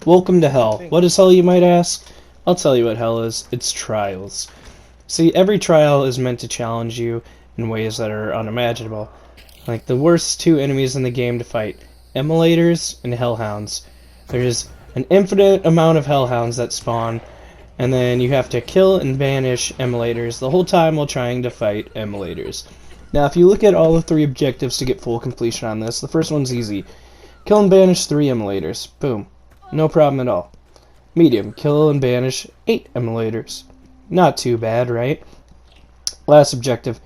Welcome to hell. What is hell, you might ask? I'll tell you what hell is. It's trials. See, every trial is meant to challenge you in ways that are unimaginable. Like the worst two enemies in the game to fight, Immolators and Hellhounds. There's an infinite amount of Hellhounds that spawn, and then you have to kill and banish Immolators the whole time while trying to fight Immolators. Now, if you look at all the three objectives to get full completion on this, the first one's easy. Kill and banish 3 Immolators. Boom. No problem at all. Medium. Kill and banish 8 Immolators. Not too bad, right? Last objective.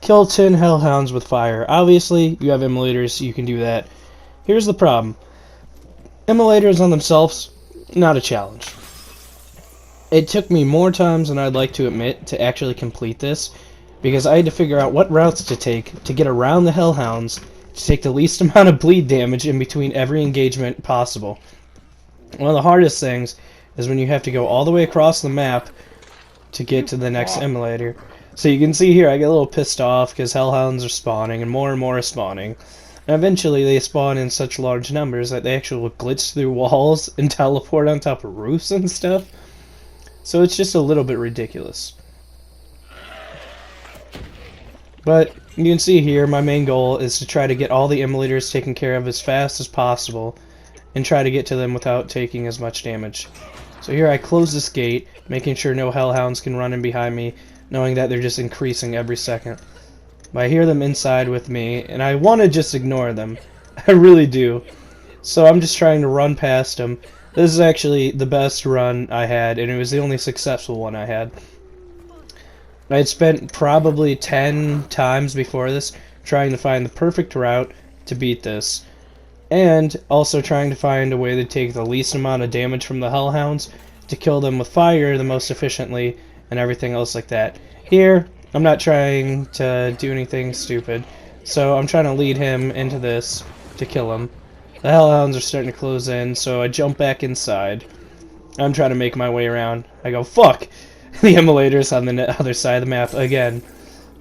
Kill 10 Hellhounds with fire. Obviously, you have Immolators, you can do that. Here's the problem. Immolators on themselves, not a challenge. It took me more times than I'd like to admit to actually complete this, because I had to figure out what routes to take to get around the Hellhounds to take the least amount of bleed damage in between every engagement possible. One of the hardest things is when you have to go all the way across the map to get to the next Immolator. So you can see here I get a little pissed off because Hellhounds are spawning and more are spawning. And eventually they spawn in such large numbers that they actually will glitch through walls and teleport on top of roofs and stuff. So it's just a little bit ridiculous. But you can see here my main goal is to try to get all the Immolators taken care of as fast as possible and try to get to them without taking as much damage. So here I close this gate, making sure no Hellhounds can run in behind me, knowing that they're just increasing every second. But I hear them inside with me, and I want to just ignore them. I really do. So I'm just trying to run past them. This is actually the best run I had, and it was the only successful one I had. I had spent probably 10 times before this trying to find the perfect route to beat this, and also trying to find a way to take the least amount of damage from the Hellhounds to kill them with fire the most efficiently and everything else like that. Here, I'm not trying to do anything stupid, so I'm trying to lead him into this to kill him. The Hellhounds are starting to close in, so I jump back inside. I'm trying to make my way around. I go, fuck! The Immolators on the other side of the map again.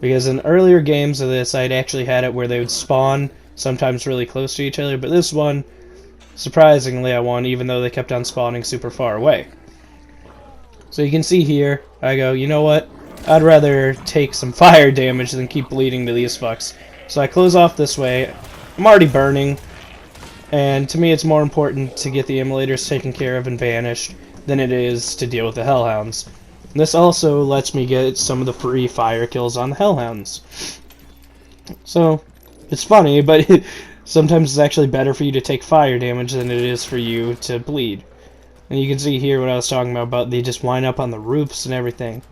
Because in earlier games of this, I'd actually had it where they would spawn sometimes really close to each other, but this one, surprisingly, I won, even though they kept on spawning super far away. So you can see here, I go, you know what? I'd rather take some fire damage than keep bleeding to these fucks. So I close off this way. I'm already burning, and to me it's more important to get the Immolators taken care of and banished than it is to deal with the Hellhounds. And this also lets me get some of the free fire kills on the Hellhounds. So, it's funny, but sometimes it's actually better for you to take fire damage than it is for you to bleed. And you can see here what I was talking about they just wind up on the roofs and everything.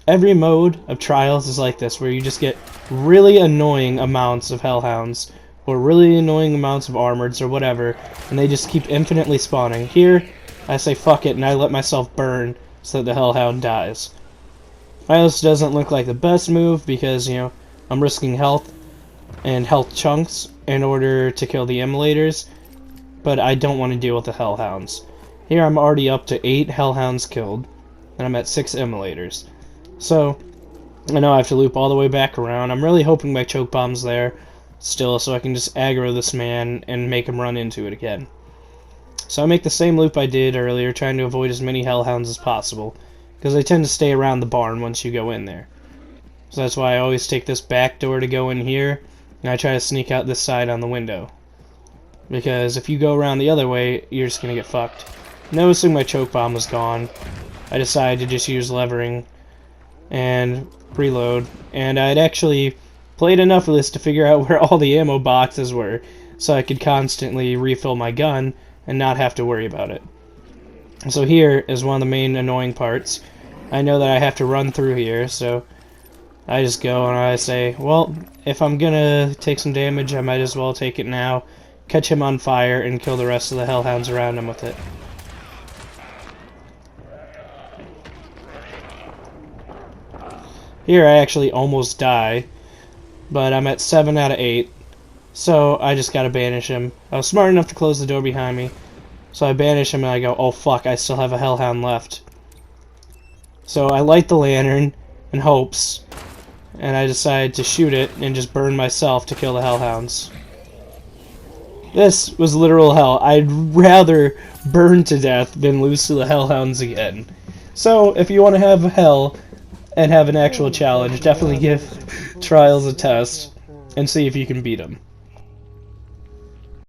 Every mode of Trials is like this, where you just get really annoying amounts of Hellhounds, or really annoying amounts of Armoreds, or whatever, and they just keep infinitely spawning. Here, I say fuck it, and I let myself burn so that the Hellhound dies. Trials doesn't look like the best move, because, you know, I'm risking health and health chunks in order to kill the Immolators, but I don't want to deal with the Hellhounds. Here I'm already up to 8 Hellhounds killed, and I'm at 6 Immolators. So, I know I have to loop all the way back around. I'm really hoping my choke bomb's there still, so I can just aggro this man and make him run into it again. So I make the same loop I did earlier, trying to avoid as many Hellhounds as possible, because they tend to stay around the barn once you go in there. So that's why I always take this back door to go in here, and I try to sneak out this side on the window. Because if you go around the other way, you're just going to get fucked. Noticing my choke bomb was gone, I decided to just use levering and reload, and I'd actually played enough of this to figure out where all the ammo boxes were, so I could constantly refill my gun and not have to worry about it. So here is one of the main annoying parts. I know that I have to run through here, so I just go and I say, well, if I'm gonna take some damage, I might as well take it now, catch him on fire, and kill the rest of the Hellhounds around him with it. Here I actually almost die, but I'm at 7 out of 8, so I just gotta banish him. I was smart enough to close the door behind me, so I banish him and I go, oh fuck, I still have a Hellhound left. So I light the lantern in hopes, and I decide to shoot it and just burn myself to kill the Hellhounds. This was literal hell. I'd rather burn to death than lose to the Hellhounds again. So, if you want to have hell and have an actual challenge, definitely give Trials a test and see if you can beat them.